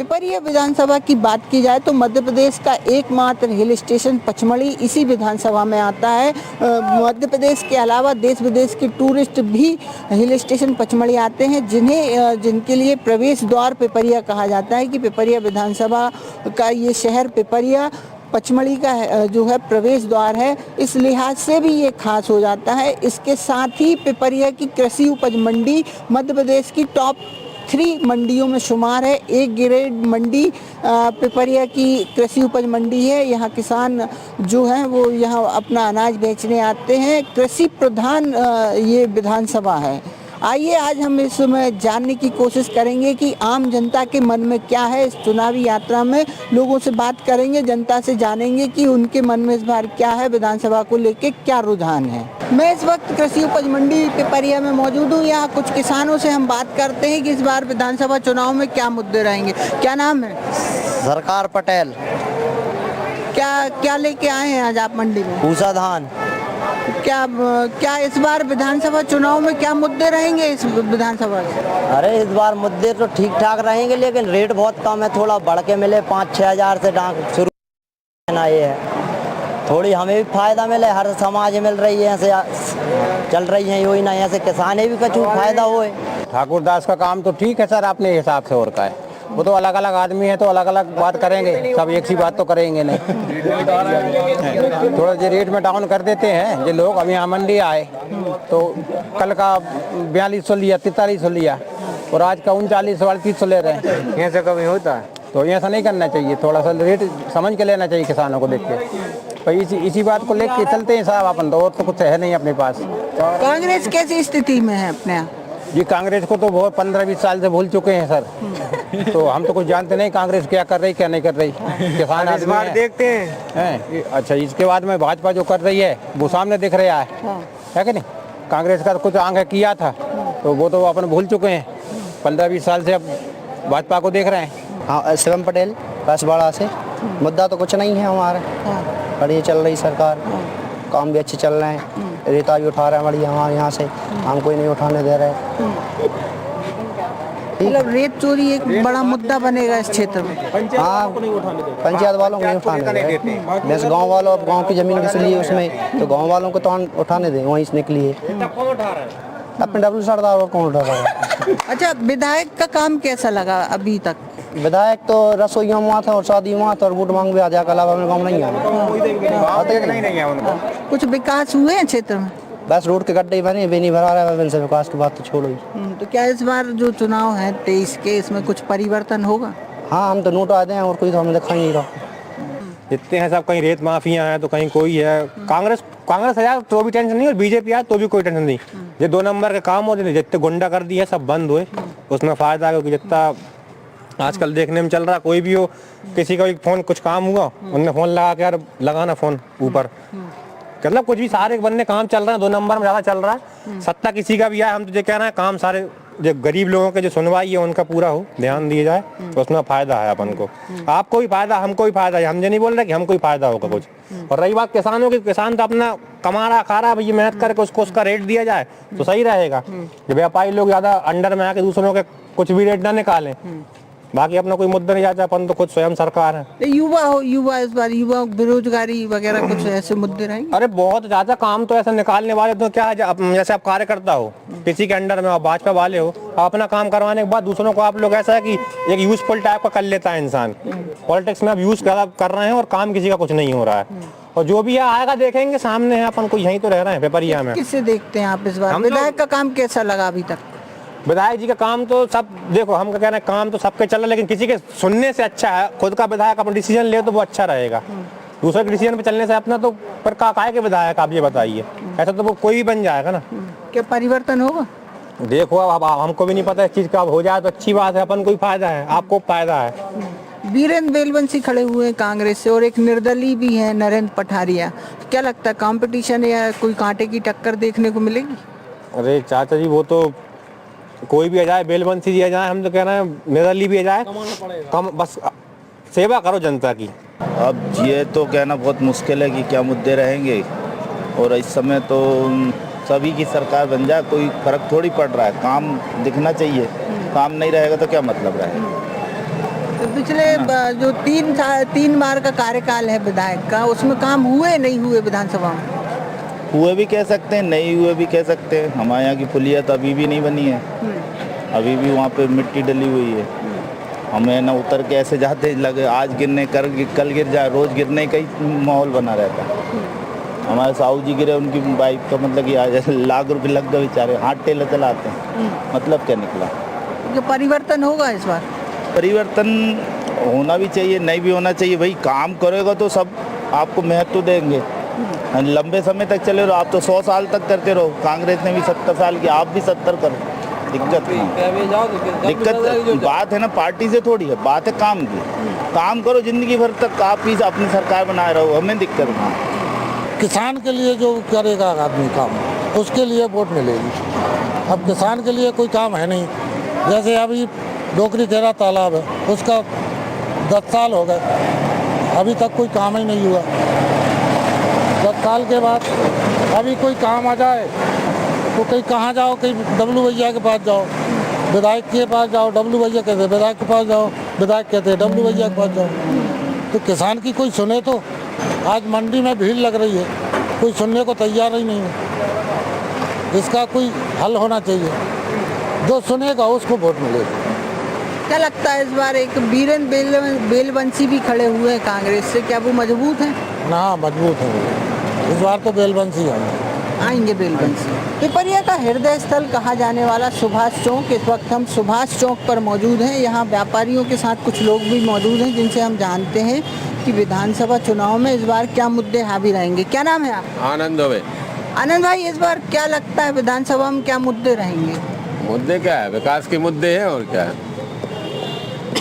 पिपरिया विधानसभा की बात की जाए तो मध्य प्रदेश का एकमात्र हिल स्टेशन पचमढ़ी इसी विधानसभा में आता है। मध्य प्रदेश के अलावा देश विदेश के टूरिस्ट भी हिल स्टेशन पचमढ़ी आते हैं, जिनके लिए प्रवेश द्वार पिपरिया कहा जाता है कि पिपरिया विधानसभा का ये शहर पिपरिया पचमढ़ी का जो है प्रवेश द्वार है। इस लिहाज से भी ये खास हो जाता है। इसके साथ ही पिपरिया की कृषि उपज मंडी मध्य प्रदेश की टॉप 3 मंडियों में शुमार है। एक ग्रेड मंडी पिपरिया की कृषि उपज मंडी है। यहाँ किसान जो हैं वो यहाँ अपना अनाज बेचने आते हैं। कृषि प्रधान ये विधानसभा है। आइए आज हम इसमें जानने की कोशिश करेंगे कि आम जनता के मन में क्या है। इस चुनावी यात्रा में लोगों से बात करेंगे, जनता से जानेंगे कि उनके मन में इस बार क्या है, विधानसभा को लेके क्या रुझान है। मैं इस वक्त कृषि उपज मंडी पिपरिया में मौजूद हूँ। यहाँ कुछ किसानों से हम बात करते हैं कि इस बार विधानसभा चुनाव में क्या मुद्दे रहेंगे। क्या नाम है? सरकार पटेल। क्या लेके आए हैं आज आप मंडी में? पूसा धान। क्या इस बार विधानसभा चुनाव में क्या मुद्दे रहेंगे इस विधानसभा से? अरे इस बार मुद्दे तो ठीक ठाक रहेंगे, लेकिन रेट बहुत कम है। थोड़ा बढ़ के मिले 5-6 हज़ार से डाक शुरू ना, ये है थोड़ी हमें भी फायदा मिले, हर समाज मिल रही है, ऐसे चल रही है योजना, ऐसे किसाने भी कुछ फायदा होए। ठाकुर दास का काम तो ठीक है सर, अपने हिसाब से और का है। वो तो अलग अलग आदमी है तो अलग अलग बात करेंगे, सब एक सी बात तो करेंगे नहीं। थोड़ा जो रेट में डाउन कर देते हैं जो लोग। अभी यहाँ मंडी आए तो कल का 4200 लिया, 4300 लिया और आज का 39-38 ले रहे हैं। ऐसे कभी होता है तो ऐसा नहीं करना चाहिए। थोड़ा सा रेट समझ के लेना चाहिए किसानों को देख के। तो इसी बात को लेके चलते हैं साहब अपन तो, और तो कुछ है नहीं अपने पास। कांग्रेस कैसी स्थिति में है अपने यहाँ? जी कांग्रेस को तो बहुत 15-20 साल से भूल चुके हैं सर। तो हम तो कुछ जानते नहीं कांग्रेस क्या कर रही क्या नहीं कर रही। किसान इस बार देखते हैं। अच्छा, इसके बाद में भाजपा जो कर रही है वो सामने दिख रहा है कि नहीं। कांग्रेस का कुछ आंख किया था तो वो तो अपन भूल चुके हैं। 15-20 साल से अब भाजपा को देख रहे हैं। हाँ, शिवम पटेल कसबाड़ा से। मुद्दा तो कुछ नहीं है हमारा, बढ़िया चल रही सरकार, काम भी अच्छे चल रहे हैं। रेता भी उठा रहे हैं बढ़िया हमारे यहाँ से, हम कोई नहीं उठाने दे रहे। मतलब रेत चोरी एक बड़ा मुद्दा बनेगा इस क्षेत्र में। हाँ, पंचायत वालों को नहीं उठाने दे रहे। जैसे गाँव वालों, अब गाँव की जमीन किस लिए उसमें, तो गाँव वालों को तो उठाने दें वहीं से निकली है। अपने डब्ल्यू सरदार और कौन उठा रहा है। अच्छा, विधायक का काम कैसा लगा अभी तक? विधायक तो रसोइयों में था और शादी में था और वोट मांग भी आ जाकर अलावा में काम नहीं आया। कुछ विकास हुए हैं क्षेत्र में? बस रोड के गड्ढे बने, भी नहीं भरा रहा है। से विकास की बात तो छोड़ो ही। तो क्या इस बार जो चुनाव है 23 के, इसमें कुछ परिवर्तन होगा? हाँ, हम तो नोट आते हैं और कोई तो हमें दिखा ही नहीं रहा। जितने हैं सब, कहीं रेत माफिया हैं तो कहीं कोई है। कांग्रेस है यार तो भी टेंशन नहीं, और बीजेपी है तो भी कोई टेंशन नहीं। ये 2 नंबर के काम होते, जितने गुंडा कर दी है सब बंद हुए, उसमें फायदा है। क्योंकि जितना आजकल देखने में चल रहा, कोई भी हो, किसी का भी फोन कुछ काम हुआ, उनने फोन लगा के यार लगाना फोन ऊपर, मतलब कुछ भी सारे बंदे काम चल रहे हैं। 2 नंबर में ज्यादा चल रहा है। सत्ता किसी का भी आए, हम तो ये कह रहे हैं काम सारे जो गरीब लोगों के जो सुनवाई है उनका पूरा हो, ध्यान दिया जाए तो उसमें फायदा है अपन को। आपको भी फायदा, हमको भी फायदा है। हम ये नहीं बोल रहे कि हमको भी फायदा होगा कुछ। और रही बात किसानों की, किसान तो अपना कमा रहा खा रहा, भैया मेहनत करके उसको उसका रेट दिया जाए तो सही रहेगा। जब व्यापारी लोग ज्यादा अंडर में आके दूसरों के कुछ भी रेट ना निकालें, बाकी अपना कोई मुद्दा नहीं आता, अपन तो खुद स्वयं सरकार है। युवा इस बार युवा बेरोजगारी वगैरह कुछ ऐसे मुद्दे रहेंगे? अरे बहुत ज्यादा काम तो ऐसा निकालने वाले तो क्या है, जैसे आप कार्यकर्ता हो किसी के अंडर में, आप भाजपा वाले हो, आप अपना काम करवाने के बाद दूसरों को आप लोग ऐसा है कि एक यूजफुल टाइप का कर लेता है इंसान। पॉलिटिक्स में आप यूज कर रहे हैं और काम किसी का कुछ नहीं हो रहा है। और जो भी आएगा देखेंगे, सामने है, अपन को यहीं तो रह रहे हैं पेपरिया में। किससे देखते हैं आप इस बार? विधायक का काम कैसा लगा अभी तक? विधायक जी का काम तो सब देखो, हम कह रहे हैं काम तो सबके चल रहा है, लेकिन किसी के सुनने से अच्छा है खुद का विधायक अपना डिसीजन ले तो वो अच्छा रहेगा। दूसरे के डिसीजन पे चलने से अपना तो, पर काहे के विधायक आप ये बताइए। ऐसा तो वो कोई भी बन जाएगा ना। क्या परिवर्तन होगा? देखो अब हमको भी नहीं पता इस चीज का, हो जाए तो अच्छी बात है, अपन को भी फायदा है, आपको फायदा है। वीरेंद्र बेलवंशी खड़े हुए हैं कांग्रेस से और एक निर्दलीय भी है नरेंद्र पठारिया। क्या लगता है कंपटीशन या कोई कांटे की टक्कर देखने को मिलेगी? अरे चाचा जी, वो तो कोई भी आ जाए, बेलवंशी जी आ जाए, हम तो कह रहे हैं निर्दलीय भी आ जाए, कम बस सेवा करो जनता की। अब ये तो कहना बहुत मुश्किल है कि क्या मुद्दे रहेंगे, और इस समय तो सभी की सरकार बन जाए कोई फर्क थोड़ी पड़ रहा है। काम दिखना चाहिए, काम नहीं रहेगा तो क्या मतलब रहेगा। तो पिछले जो 3 बार का कार्यकाल है विधायक का, उसमें काम हुए नहीं हुए विधानसभा में? हुए भी कह सकते हैं, नहीं हुए भी कह सकते हैं। हमारे यहाँ की पुलिया तो अभी भी नहीं बनी है, अभी भी वहाँ पे मिट्टी डली हुई है। हमें ना उतर के ऐसे जाते लगे आज गिरने कल गिर जाए, रोज़ गिरने का ही माहौल बना रहता है। हमारे साहू जी गिरे, उनकी बाइक का मतलब कि आज लाख रुपए लग गए बेचारे, हाथ टेला चलाते हैं, मतलब क्या निकला। जो परिवर्तन होगा इस बार? परिवर्तन होना भी चाहिए, नहीं भी होना चाहिए। भाई काम करेगा तो सब आपको महत्व देंगे। लंबे समय तक चले रहो, आप तो 100 साल तक करते रहो, कांग्रेस ने भी 70 साल की, आप भी 70 करो, दिक्कत बात है ना पार्टी से थोड़ी है, बात है काम की। काम करो जिंदगी भर तक, आप ही अपनी सरकार बनाए रहो, हमें दिक्कत नहीं। किसान के लिए जो करेगा आदमी काम, उसके लिए वोट मिलेगी। अब किसान के लिए कोई काम है नहीं। जैसे अभी डोकरी खेरा तालाब है, उसका 10 साल हो गए, अभी तक कोई काम ही नहीं हुआ। 10 साल के बाद अभी कोई काम आ जाए तो कहीं कहाँ जाओ, कहीं डब्लू भैया के पास जाओ, विधायक के पास जाओ, डब्लू भैया कहते विधायक के पास जाओ, विधायक कहते डब्लू भैया के पास जाओ। तो किसान की कोई सुने तो? आज मंडी में भीड़ लग रही है, कोई सुनने को तैयार ही नहीं है। इसका कोई हल होना चाहिए, जो सुनेगा उसको वोट मिलेगा। क्या लगता है इस बार एक वीरेंद्र बेलवंशी भी खड़े हुए हैं कांग्रेस से, क्या वो मजबूत हैं? ना, मजबूत है वो। इस बार तो बेलवंशी आएंगे बेलवंशी। पिपरिया का हृदय स्थल कहा जाने वाला सुभाष चौक, इस वक्त हम सुभाष चौक पर मौजूद हैं। यहाँ व्यापारियों के साथ कुछ लोग भी मौजूद हैं जिनसे हम जानते हैं कि विधानसभा चुनाव में इस बार क्या मुद्दे हावी रहेंगे। क्या नाम है आप? आनंद होवे। आनंद भाई, इस बार क्या लगता है विधानसभा में क्या मुद्दे रहेंगे? मुद्दे क्या है? विकास के मुद्दे हैं और क्या है।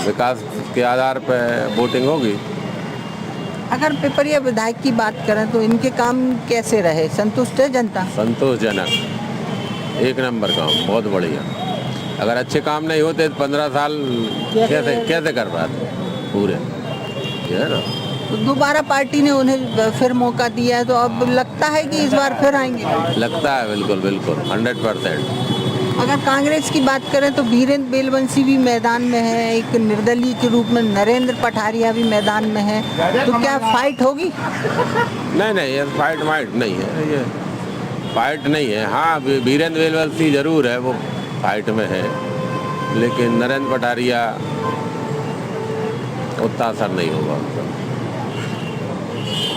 विकास के आधार पर वोटिंग होगी। अगर पिपरिया विधायक की बात करें तो इनके काम कैसे रहे? संतुष्ट है जनता? संतोषजनक, 1 नंबर काम, बहुत बढ़िया। अगर अच्छे काम नहीं होते तो 15 साल कैसे कर पाते पूरे, ये है ना। तो दोबारा पार्टी ने उन्हें फिर मौका दिया है, तो अब लगता है कि इस बार फिर आएंगे? लगता है, बिल्कुल बिल्कुल 100%। अगर कांग्रेस की बात करें तो वीरेंद्र बेलवंशी भी मैदान में है, एक निर्दलीय के रूप में नरेंद्र पठारिया भी मैदान में है, तो क्या फाइट होगी? नहीं, ये फाइट नहीं है, ये फाइट नहीं है। हाँ, वीरेंद्र बेलवंशी जरूर है, वो फाइट में है, लेकिन नरेंद्र पठारिया उतना असर नहीं होगा।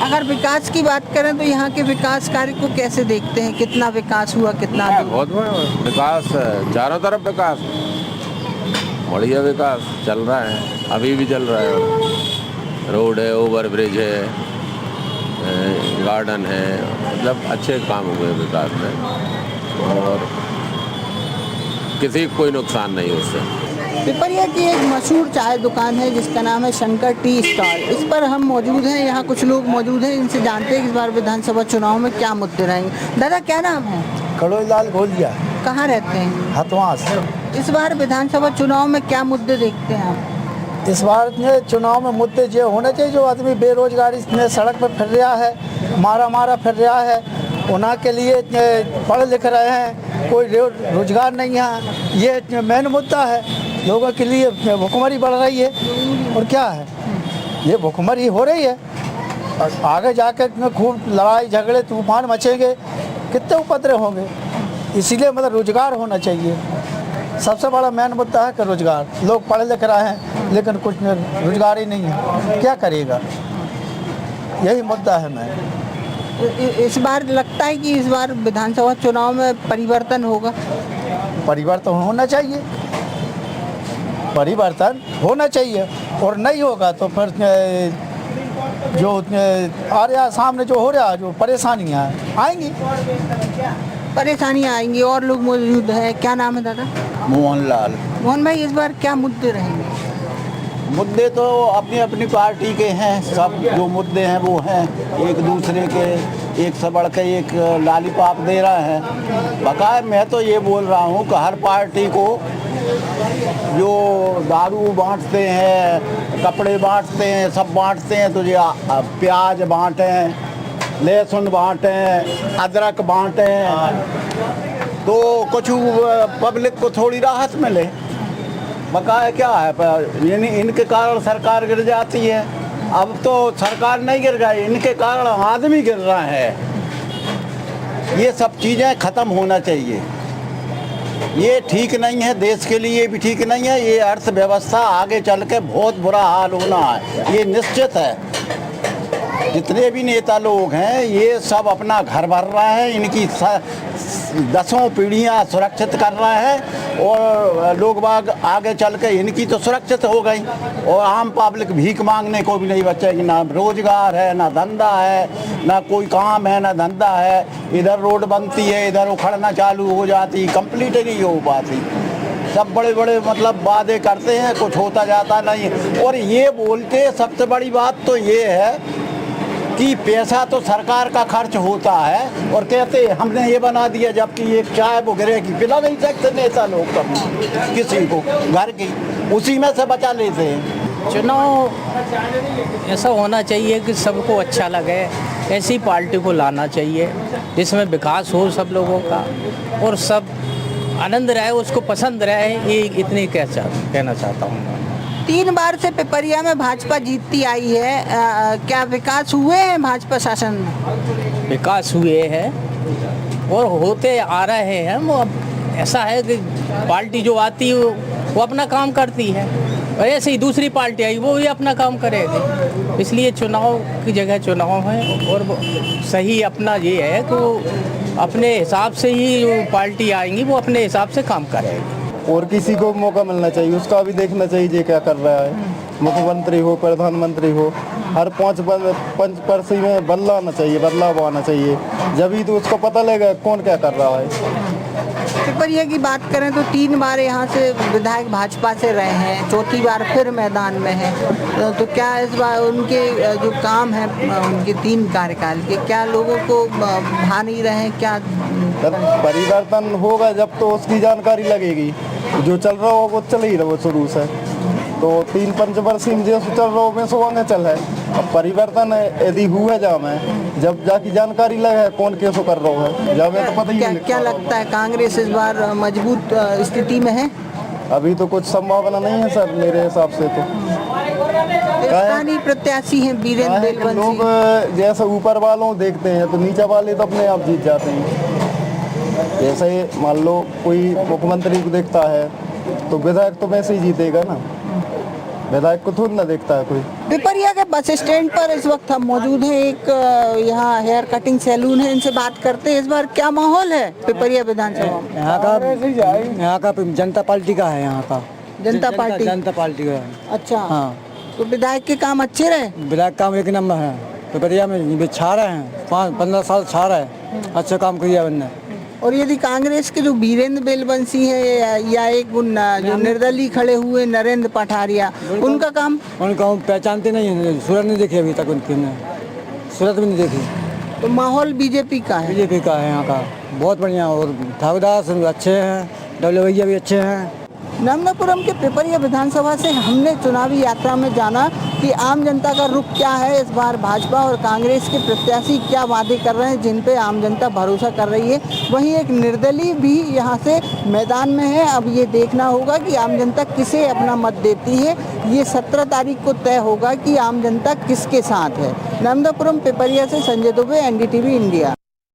अगर विकास की बात करें तो यहाँ के विकास कार्य को कैसे देखते हैं? कितना विकास हुआ, कितना? बहुत विकास, चारों तरफ विकास, बढ़िया विकास चल रहा है, अभी भी चल रहा है। रोड है, ओवर ब्रिज है, गार्डन है, मतलब अच्छे काम हुए विकास में, और किसी को कोई नुकसान नहीं उससे। पिपरिया की एक मशहूर चाय दुकान है जिसका नाम है शंकर टी स्टॉल, इस पर हम मौजूद हैं। यहाँ कुछ लोग मौजूद हैं, इनसे जानते हैं इस बार विधानसभा चुनाव में क्या मुद्दे रहेंगे। दादा, क्या नाम है? कड़ोईलाल गोलिया। कहाँ रहते हैं? हथवास। इस बार विधानसभा चुनाव में क्या मुद्दे देखते हैं आप? इस बार चुनाव में मुद्दे ये होने चाहिए, जो आदमी बेरोजगारी में सड़क पर फिर रहा है, मारा फिर रहा है, उन्हीं के लिए पढ़ लिख रहे हैं, कोई रोजगार नहीं है, ये मेन मुद्दा है। लोगों के लिए भुखमरी बढ़ रही है, और क्या है, ये भुखमरी हो रही है, और आगे जाकर खूब लड़ाई झगड़े तूफान मचेंगे, कितने उपद्रव होंगे। इसीलिए मतलब रोजगार होना चाहिए। सबसे बड़ा मेन मुद्दा है कि रोजगार। लोग पढ़ लिख रहे हैं लेकिन कुछ रोजगार ही नहीं है, क्या करेगा, यही मुद्दा है। मैं इस बार लगता है कि इस बार विधानसभा चुनाव में परिवर्तन होगा? परिवर्तन होना चाहिए, परिवर्तन होना चाहिए, और नहीं होगा तो फिर जो आ रहा सामने जो हो रहा, जो परेशानियाँ आएंगी, परेशानियाँ आएंगी। और लोग मौजूद हैं। क्या नाम है दादा? मोहनलाल। मोहन भाई, इस बार क्या मुद्दे रहेंगे? मुद्दे तो अपनी अपनी पार्टी के हैं, सब जो मुद्दे हैं वो हैं, एक दूसरे के एक से बढ़ के एक लॉलीपॉप दे रहे हैं। बकाया मैं तो ये बोल रहा हूँ कि हर पार्टी को जो दारू बांटते हैं, कपड़े बांटते हैं, सब बांटते हैं, तो ये प्याज बांटें, लहसुन बांटें, अदरक बांटें, तो कुछ पब्लिक को थोड़ी राहत मिले। बकाया क्या है यानी इनके कारण सरकार गिर जाती है। अब तो सरकार नहीं गिर गई, इनके कारण आदमी गिर रहा है। ये सब चीज़ें ख़त्म होना चाहिए। ये ठीक नहीं है, देश के लिए भी ठीक नहीं है। ये अर्थव्यवस्था आगे चल के बहुत बुरा हाल होना है, ये निश्चित है। जितने भी नेता लोग हैं ये सब अपना घर भर रहे हैं, इनकी दसों पीढ़ियां सुरक्षित कर रहे हैं और लोग बाग आगे चल के इनकी तो सुरक्षित हो गई और आम पब्लिक भीख मांगने को भी नहीं बचेगी। ना रोजगार है, ना धंधा है, ना कोई काम है, ना धंधा है। इधर रोड बनती है, इधर उखड़ना चालू हो जाती, कंप्लीट नहीं हो पाती। सब बड़े बड़े मतलब वादे करते हैं, कुछ होता जाता नहीं। और ये बोलते सबसे बड़ी बात तो ये है कि पैसा तो सरकार का खर्च होता है और कहते हमने ये बना दिया, जबकि एक चाय वो गिरेगी पिला नहीं सकते नेता लोग कभी किसी को घर की, उसी में से बचा लेते हैं। चुनाव ऐसा होना चाहिए कि सबको अच्छा लगे, ऐसी पार्टी को लाना चाहिए जिसमें विकास हो सब लोगों का और सब आनंद रहे, उसको पसंद रहे। ये इतनी कहना चाहता हूँ। 3 बार से पिपरिया में भाजपा जीतती आई है, क्या विकास हुए हैं भाजपा शासन में? विकास हुए हैं और होते आ रहे हैं। वो अब ऐसा है कि पार्टी जो आती है वो अपना काम करती है और ऐसे ही दूसरी पार्टी आई वो भी अपना काम करेगी। इसलिए चुनाव की जगह चुनाव है और सही अपना ये है कि वो अपने हिसाब से ही जो पार्टी आएंगी वो अपने हिसाब से काम करेगी। और किसी को मौका मिलना चाहिए, उसका भी देखना चाहिए क्या कर रहा है। मुख्यमंत्री हो, प्रधानमंत्री हो, हर 5 वर्ष में बदलाव आना चाहिए, जब तो उसको पता लगेगा कौन क्या कर रहा है। पिपरिया की बात करें तो 3 बार यहाँ से विधायक भाजपा से रहे हैं, 4थी बार फिर मैदान में है। तो क्या इस बार उनके जो काम है उनके 3 कार्यकाल के, क्या लोगों को भा नहीं रहे? क्या परिवर्तन होगा जब तो उसकी जानकारी लगेगी। जो चल रहा हो वो चल ही रहा शुरू से, तो 3 पंचवर्षीय में जो चल रहा हो में सो आगे चल है। अब परिवर्तन यदि हुआ जब जाकी जानकारी लगे कौन कैसे कर रहा है, जब तो पता ही नहीं। क्या लगता है कांग्रेस इस बार मजबूत स्थिति में है? अभी तो कुछ संभावना नहीं है सर, मेरे हिसाब से तो। स्थानीय प्रत्याशी हैं वीरेंद्र बेलवंशी। लोग जैसे ऊपर वालों देखते हैं तो नीचे वाले तो अपने आप जीत जाते हैं। जैसे मान लो कोई मुख्यमंत्री को देखता है तो विधायक तो वैसे ही जीतेगा ना, विधायक को थोड़ी ना देखता है कोई। पिपरिया के बस स्टैंड पर इस वक्त हम मौजूद हैं, एक यहाँ हेयर कटिंग सैलून है, इनसे बात करते हैं। इस बार क्या माहौल है पिपरिया विधानसभा में? यहाँ का जनता पार्टी का है, यहाँ का जनता पार्टी का। अच्छा हाँ, तो विधायक के काम अच्छे रहे? विधायक काम 1 नंबर है। पिपरिया में छा रहे हैं, 5-15 साल छा रहे हैं, अच्छा काम किया उनने। और यदि कांग्रेस के जो वीरेंद्र बेलवंशी है या एक जो निर्दलीय खड़े हुए नरेंद्र पठारिया, उनका काम पहचानते नहीं है, सूरत नहीं देखी अभी तक उनकी, सूरत भी नहीं देखी। तो माहौल बीजेपी का है? बीजेपी का है यहाँ का, बहुत बढ़िया। और ठाकुरदास अच्छे हैं, डब्ल्यू भैया भी अच्छे हैं। नर्मदापुरम के पिपरिया विधानसभा से हमने चुनावी यात्रा में जाना कि आम जनता का रुख क्या है, इस बार भाजपा और कांग्रेस के प्रत्याशी क्या वादे कर रहे हैं जिन पे आम जनता भरोसा कर रही है। वहीं एक निर्दलीय भी यहाँ से मैदान में है। अब ये देखना होगा कि आम जनता किसे अपना मत देती है। ये 17 तारीख को तय होगा कि आम जनता किसके साथ है। नर्मदापुरम पिपरिया से संजय दुबे, NDTV इंडिया।